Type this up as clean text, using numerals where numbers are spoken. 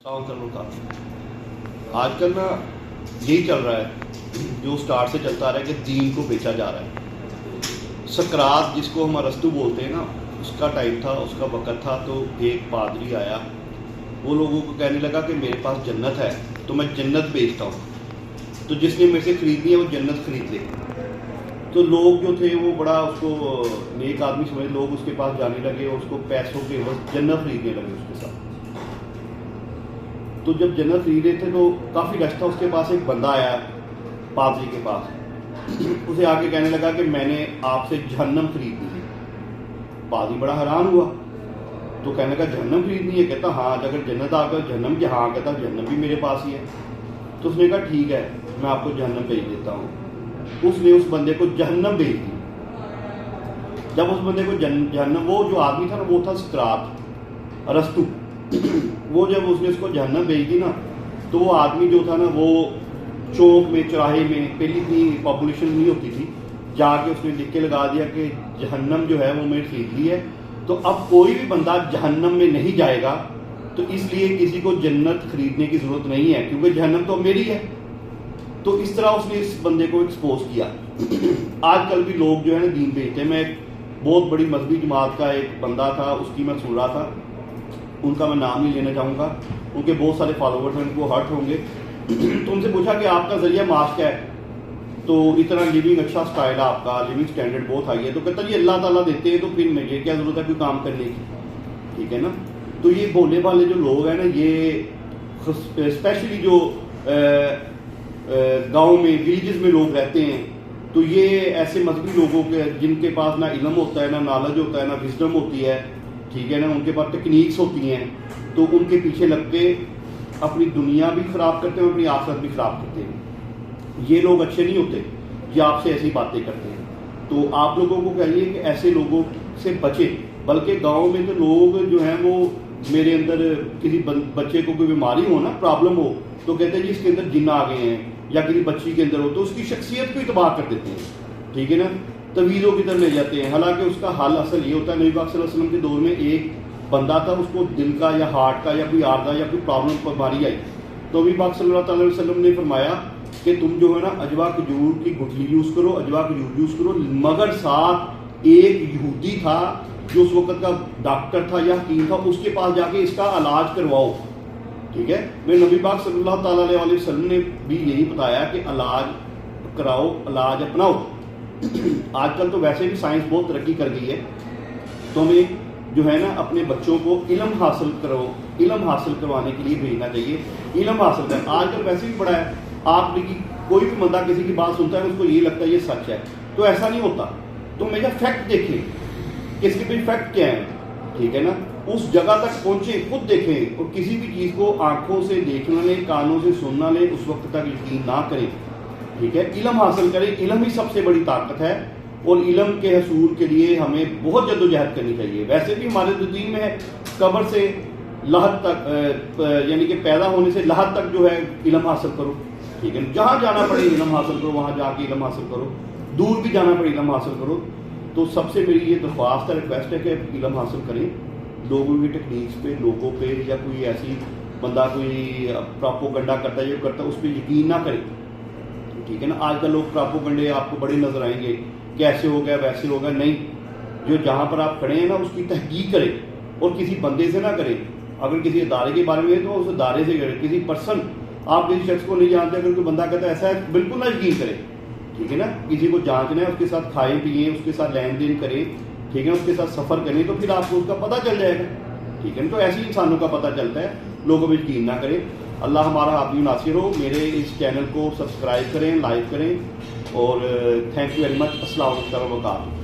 آج کل نا یہی چل رہا ہے جو سٹارٹ سے چلتا آ رہا ہے کہ دین کو بیچا جا رہا ہے. سکرات جس کو ہم ارسطو بولتے ہیں نا، اس کا ٹائم تھا، اس کا وقت تھا. تو ایک پادری آیا، وہ لوگوں کو کہنے لگا کہ میرے پاس جنت ہے تو میں جنت بیچتا ہوں، تو جس نے میرے سے خریدنی ہے وہ جنت خرید لے. تو لوگ جو تھے وہ بڑا اس کو نیک آدمی سمجھے، لوگ اس کے پاس جانے لگے اور اس کو پیسوں کے عوض جنت خریدنے لگے اس کے ساتھ. تو جب جنت خرید رہے تھے تو کافی رش تھا، اس کے پاس ایک بندہ آیا پادری کے پاس، اسے آ کے کہنے لگا کہ میں نے آپ سے جہنم خریدنی ہے. پادری بڑا حیران ہوا، تو کہنے لگا جہنم خریدنی ہے؟ کہتا ہاں. اگر جنت آ کر جہنم کی، ہاں. کہتا جہنم بھی میرے پاس ہی ہے. تو اس نے کہا ٹھیک ہے، میں آپ کو جہنم بھیج دیتا ہوں. اس نے اس بندے کو جہنم بھیج دی. جب اس بندے کو جہنم، وہ جو آدمی تھا نا وہ تھا سقراط ارسطو، وہ جب اس نے اس کو جہنم بھیج دی نا، تو وہ آدمی جو تھا نا وہ چوک میں، چوراہے میں، پہلی اتنی پاپولیشن نہیں ہوتی تھی، جا کے اس نے لکھ کے لگا دیا کہ جہنم جو ہے وہ میں خرید لی ہے، تو اب کوئی بھی بندہ جہنم میں نہیں جائے گا. تو اس لیے کسی کو جنت خریدنے کی ضرورت نہیں ہے، کیونکہ جہنم تو میری ہے. تو اس طرح اس نے اس بندے کو ایکسپوز کیا. آج کل بھی لوگ جو ہے نا دین بیچتے ہیں. میں ایک بہت بڑی مذہبی جماعت کا ایک بندہ تھا، اس کی میں سن رہا تھا، ان کا میں نام نہیں لینا چاہوں گا، ان کے بہت سارے فالوورز ہیں، ان کو ہرٹ ہوں گے. تو ان سے پوچھا کہ آپ کا ذریعہ معاش کیا ہے؟ تو اتنا لیونگ اچھا سٹائل ہے آپ کا، لیونگ سٹینڈرڈ بہت ہائی ہے. تو کہتا یہ اللہ تعالیٰ دیتے ہیں، تو پھر مجھے کیا ضرورت ہے کوئی کام کرنے کی؟ ٹھیک ہے نا. تو یہ بولنے والے جو لوگ ہیں نا، یہ اسپیشلی جو گاؤں میں، ولیجز میں لوگ رہتے ہیں، تو یہ ایسے مذہبی لوگوں کے جن کے پاس نہ علم ہوتا ہے، نہ نالج ہوتا ہے، نہ وزڈم ہوتی ہے، ٹھیک ہے نا، ان کے پاس ٹیکنیکس ہوتی ہیں، تو ان کے پیچھے لگ کے اپنی دنیا بھی خراب کرتے ہیں، اپنی آخرت بھی خراب کرتے ہیں. یہ لوگ اچھے نہیں ہوتے، یہ آپ سے ایسی باتیں کرتے ہیں. تو آپ لوگوں کو کہیے کہ ایسے لوگوں سے بچیں. بلکہ گاؤں میں تو لوگ جو ہیں وہ، میرے اندر کسی بچے کو کوئی بیماری ہو نا، پرابلم ہو، تو کہتے ہیں جی اس کے اندر جن آ گئے ہیں، یا کسی بچی کے اندر ہو، تو اس کی شخصیت کو ہی تباہ کر دیتے ہیں. ٹھیک ہے نا، تویزوں کی طرف لے جاتے ہیں. حالانکہ اس کا حل اصل یہ ہوتا ہے. نبی پاک صلی اللہ علیہ وسلم کے دور میں ایک بندہ تھا، اس کو دل کا یا ہارٹ کا یا کوئی عارضہ یا کوئی پرابلم بیماری آئی. تو نبی پاک صلی اللہ علیہ وسلم نے فرمایا کہ تم جو ہے نا اجوا کھجور کی گٹھلی یوز کرو، اجوا کھجور یوز کرو. مگر ساتھ ایک یہودی تھا جو اس وقت کا ڈاکٹر تھا یا حکیم تھا، اس کے پاس جا کے اس کا علاج کرواؤ. ٹھیک ہے. میرے نبی پاک صلی اللہ تعالیٰ علیہ وسلم نے بھی یہی بتایا کہ علاج کراؤ، علاج اپناؤ. آج کل تو ویسے بھی سائنس بہت ترقی کر گئی ہے، تو ہمیں جو ہے نا اپنے بچوں کو علم حاصل کروانے کے لیے بھیجنا چاہیے. علم حاصل کریں. آج کل ویسے بھی بڑا ہے، آپ کی کوئی بھی بندہ کسی کی بات سنتا ہے اس کو یہ لگتا ہے یہ سچ ہے، تو ایسا نہیں ہوتا. تو میرا فیکٹ دیکھیں کہ اس کے بھی فیکٹ کیا ہیں. ٹھیک ہے نا، اس جگہ تک پہنچیں، خود دیکھیں، اور کسی بھی چیز کو آنکھوں سے دیکھنا لیں، کانوں سے سننا لیں، اس وقت تک یقین نہ کریں. ٹھیک ہے. علم حاصل کریں. علم ہی سب سے بڑی طاقت ہے، اور علم کے حصول کے لیے ہمیں بہت جدوجہد کرنی چاہیے. ویسے بھی ہمارے دین میں ہے قبر سے لحد تک، یعنی کہ پیدا ہونے سے لحد تک جو ہے علم حاصل کرو. ٹھیک ہے. جہاں جانا پڑے علم حاصل کرو، وہاں جا کے علم حاصل کرو. دور بھی جانا پڑے علم حاصل کرو. تو سب سے میری یہ درخواست ہے، ریکویسٹ ہے کہ علم حاصل کریں. لوگوں کی ٹیکنیکس پہ، لوگوں پہ، یا کوئی ایسی بندہ کوئی پراپوگنڈا کرتا ہے، یہ کرتا ہے، اس پہ یقین نہ کریں. ٹھیک ہے نا. آج کل لوگ پراپوگنڈے آپ کو بڑے نظر آئیں گے، کیسے ہو گیا، ویسے ہو گیا. نہیں، جو جہاں پر آپ کھڑے ہیں نا اس کی تحقیق کریں، اور کسی بندے سے نہ کریں. اگر کسی ادارے کے بارے میں ہے تو اس ادارے سے کریں. کسی پرسن، آپ کسی شخص کو نہیں جانتے، اگر کوئی بندہ کہتا ہے ایسا ہے، بالکل نہ یقین کریں. ٹھیک ہے نا. کسی کو جانچنا ہے، اس کے ساتھ کھائیں پئیں، اس کے ساتھ لین دین کریں. ٹھیک ہے. اس کے ساتھ سفر کریں، تو پھر آپ کو اس کا پتہ چل جائے گا. ٹھیک ہے. تو ایسے انسانوں کا پتہ چلتا ہے. لوگوں پہ یقین نہ کریں. اللہ ہمارا حافظ ناصر ہو. میرے اس چینل کو سبسکرائب کریں، لائک کریں، اور تھینک یو ویری مچ. السلام علیکم و برکاتہ.